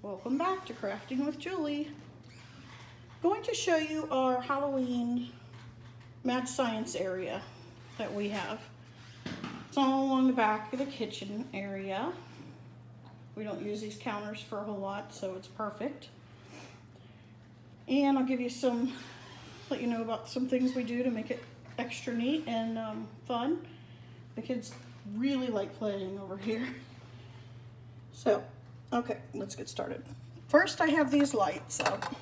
Welcome back to Crafting with Julie. Going to show you our Halloween Mad Science area that we have. It's all along the back of the kitchen area. We don't use these counters for a whole lot, so it's perfect. And I'll give you let you know about some things we do to make it extra neat and fun. The kids really like playing over here. So, okay, let's get started. First, I have these lights up.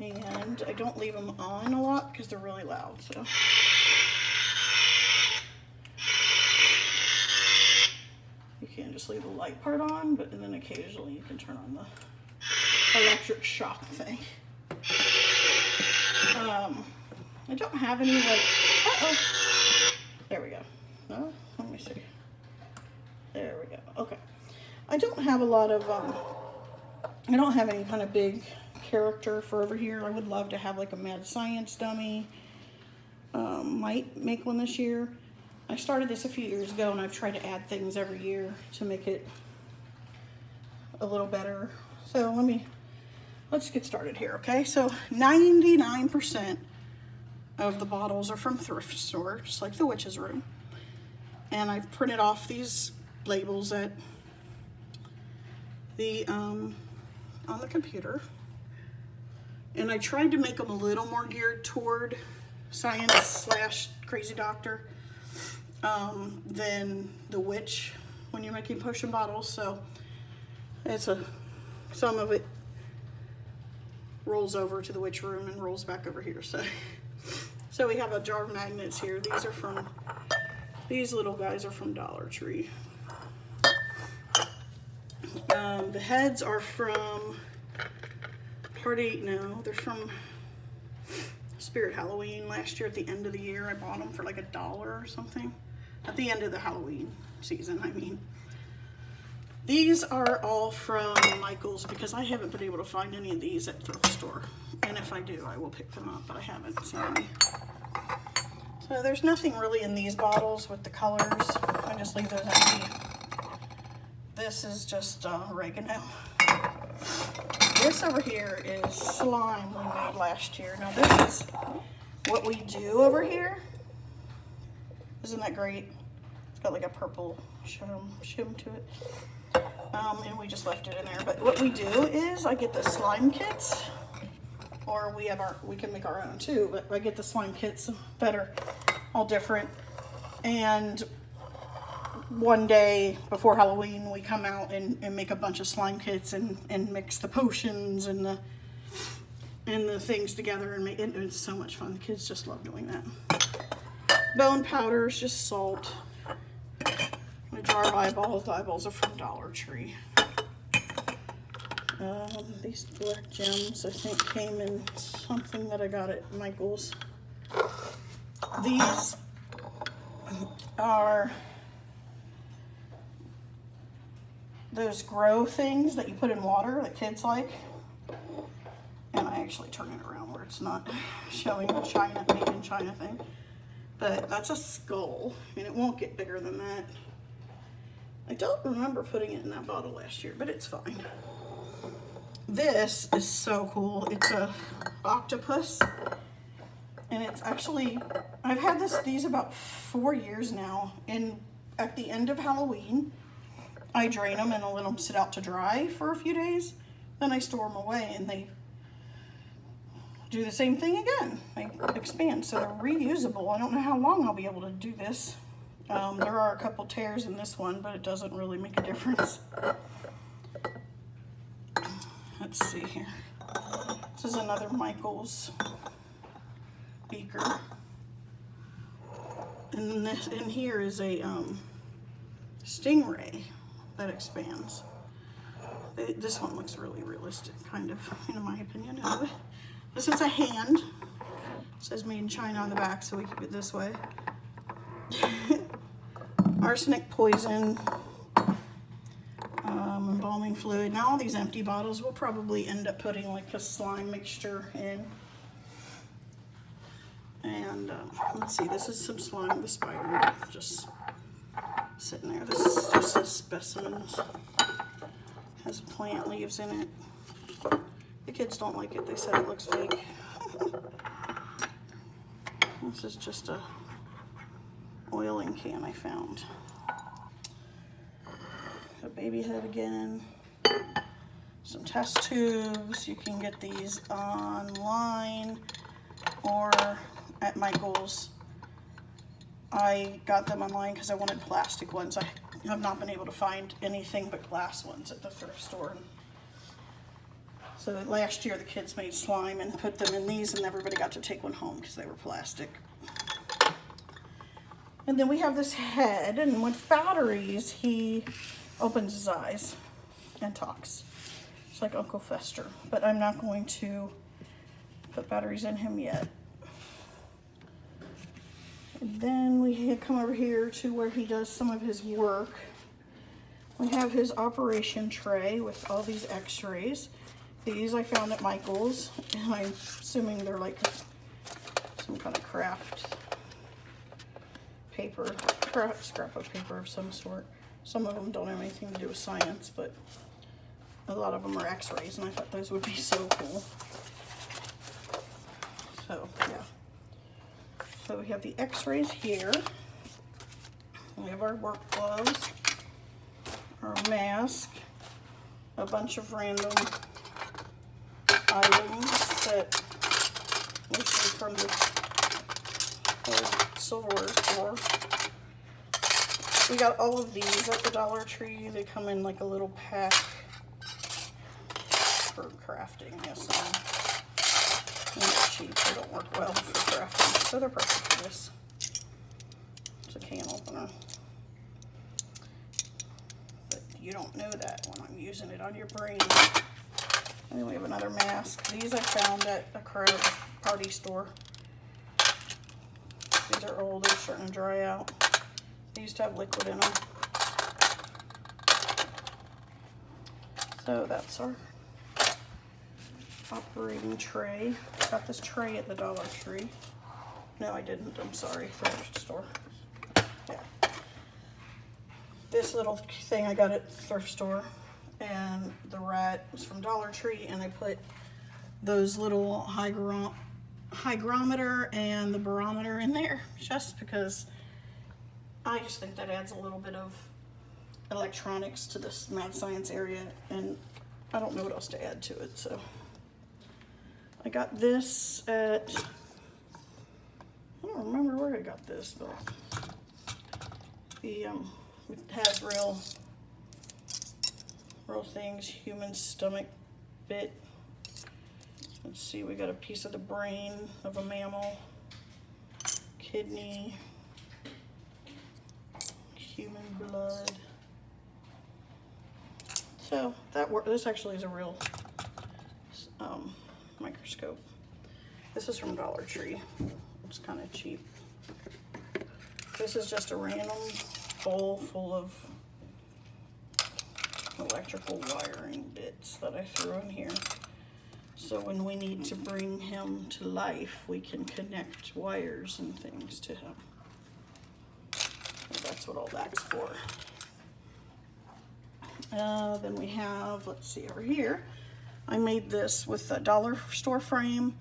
And I don't leave them on a lot because they're really loud, so. You can't just leave the light part on, but then occasionally you can turn on the electric shock thing. I don't have any there we go. No, let me see. There we go. Okay. I don't have a lot of, I don't have any kind of big character for over here. I would love to have like a Mad Science dummy. Might make one this year. I started this a few years ago and I've tried to add things every year to make it a little better. So let's get started here, okay? So 99% of the bottles are from thrift store, just like the witch's room. And I've printed off these labels at the on the computer. And I tried to make them a little more geared toward science / crazy doctor than the witch when you're making potion bottles. So some of it rolls over to the witch room and rolls back over here. So we have a jar of magnets here. These little guys are from Dollar Tree. The heads are from they're from Spirit Halloween. Last year at the end of the year, I bought them for like $1 or something. At the end of the Halloween season, I mean. These are all from Michael's because I haven't been able to find any of these at the thrift store. And if I do, I will pick them up, but I haven't seen any. So there's nothing really in these bottles with the colors. I just leave those empty. This is just oregano. This over here is slime we made last year. Now this is what we do over here. Isn't that great? It's got like a purple shim to it. And we just left it in there. But what we do is I get the slime kits, or we can make our own too, but I get the slime kits that are all different. And one day before Halloween, we come out and make a bunch of slime kits and mix the potions and the things together and make it. It's so much fun. The kids just love doing that. Bone powder is just salt. A jar of eyeballs. The eyeballs are from Dollar Tree. These black gems I think came in something that I got at Michael's. These are those grow things that you put in water that kids like. And I actually turn it around where it's not showing the China, made in China thing. But that's a skull, and it won't get bigger than that. I don't remember putting it in that bottle last year, but it's fine. This is so cool. It's a octopus, and it's actually, I've had these about 4 years now, and at the end of Halloween, I drain them and I let them sit out to dry for a few days. Then I store them away and they do the same thing again. They expand, so they're reusable. I don't know how long I'll be able to do this. There are a couple tears in this one, but it doesn't really make a difference. Let's see here. This is another Michael's beaker. And in here is a stingray that expands. This one looks really realistic, kind of, in my opinion. Anyway. This is a hand. It says made in China on the back, so we keep it this way. Arsenic poison, embalming fluid. Now all these empty bottles we'll probably end up putting like a slime mixture in. And let's see, this is some slime, the spider just sitting there. This is just a specimens. Has plant leaves in it. The kids don't like it. They said it looks fake. This is just a oiling can I found. A baby head again. Some test tubes. You can get these online or at Michael's. I got them online because I wanted plastic ones. I have not been able to find anything but glass ones at the thrift store. So last year the kids made slime and put them in these, and everybody got to take one home because they were plastic. And then we have this head, and with batteries he opens his eyes and talks. It's like Uncle Fester, but I'm not going to put batteries in him yet. And then we come over here to where he does some of his work. We have his operation tray with all these x-rays. These I found at Michael's, and I'm assuming they're like some kind of craft paper, scrap of paper of some sort. Some of them don't have anything to do with science, but a lot of them are x-rays, and I thought those would be so cool. So, yeah. So we have the x-rays here. We have our work gloves, our mask, a bunch of random items that mostly from the silverware store. We got all of these at the Dollar Tree. They come in like a little pack for crafting. Yes, they're cheap. They don't work well for crafting, so they're perfect for this. It's a can opener. But you don't know that when I'm using it on your brain. And then we have another mask. These I found at a crowd party store. These are old, they're starting to dry out. They used to have liquid in them. So that's our operating tray. Got this tray at the Dollar Tree. No, I didn't. I'm sorry. Thrift store. Yeah. This little thing I got at the thrift store, and the rat was from Dollar Tree, and I put those little hygrometer and the barometer in there just because I just think that adds a little bit of electronics to this mad science area, and I don't know what else to add to it. So I got this at, I don't remember where I got this, but it has real things. Human stomach bit. Let's see, we got a piece of the brain of a mammal, kidney, human blood. So this actually is a real microscope. This is from Dollar Tree. It's kind of cheap. This is just a random bowl full of electrical wiring bits that I threw in here. So when we need to bring him to life, we can connect wires and things to him. So that's what all that's for. Then we have, let's see over here, I made this with a dollar store frame,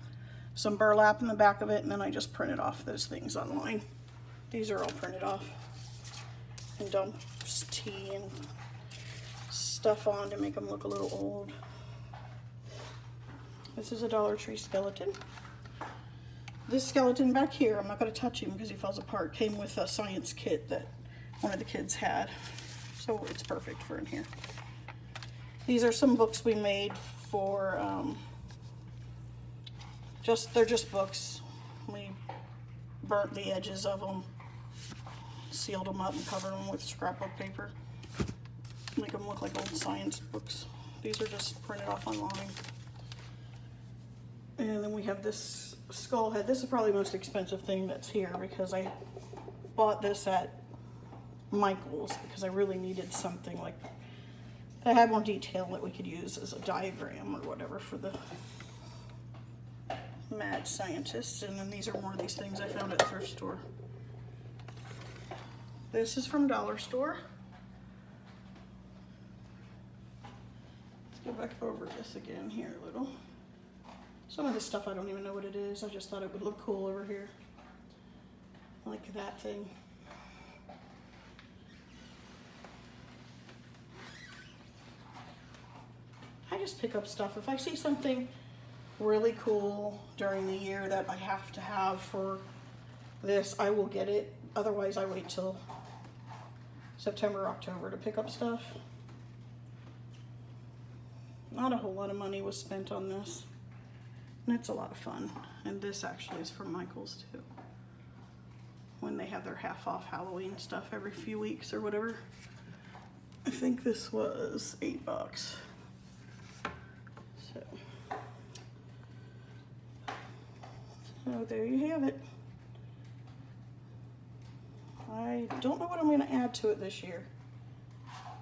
some burlap in the back of it, and then I just printed off those things online. These are all printed off, and dumps tea and stuff on to make them look a little old. This is a Dollar Tree skeleton. This skeleton back here, I'm not going to touch him because he falls apart, came with a science kit that one of the kids had. So it's perfect for in here. These are some books we made for, they're just books. We burnt the edges of them, sealed them up and covered them with scrapbook paper. Make them look like old science books. These are just printed off online. And then we have this skull head. This is probably the most expensive thing that's here because I bought this at Michael's because I really needed something like that had more detail that we could use as a diagram or whatever for the mad scientists. And then these are more of these things I found at the thrift store. This is from Dollar Store. Go back over this again here a little. Some of this stuff I don't even know what it is. I just thought it would look cool over here. Like that thing. I just pick up stuff. If I see something really cool during the year that I have to have for this, I will get it. Otherwise, I wait till September, October to pick up stuff. Not a whole lot of money was spent on this. And it's a lot of fun. And this actually is from Michael's too. When they have their half off Halloween stuff every few weeks or whatever. I think this was $8. So there you have it. I don't know what I'm going to add to it this year.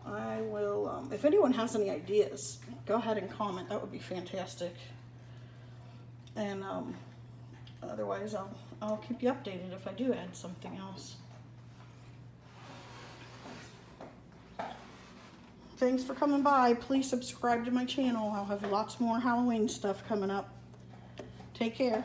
I will, if anyone has any ideas, go ahead and comment. That would be fantastic. And otherwise, I'll keep you updated if I do add something else. Thanks for coming by. Please subscribe to my channel. I'll have lots more Halloween stuff coming up. Take care.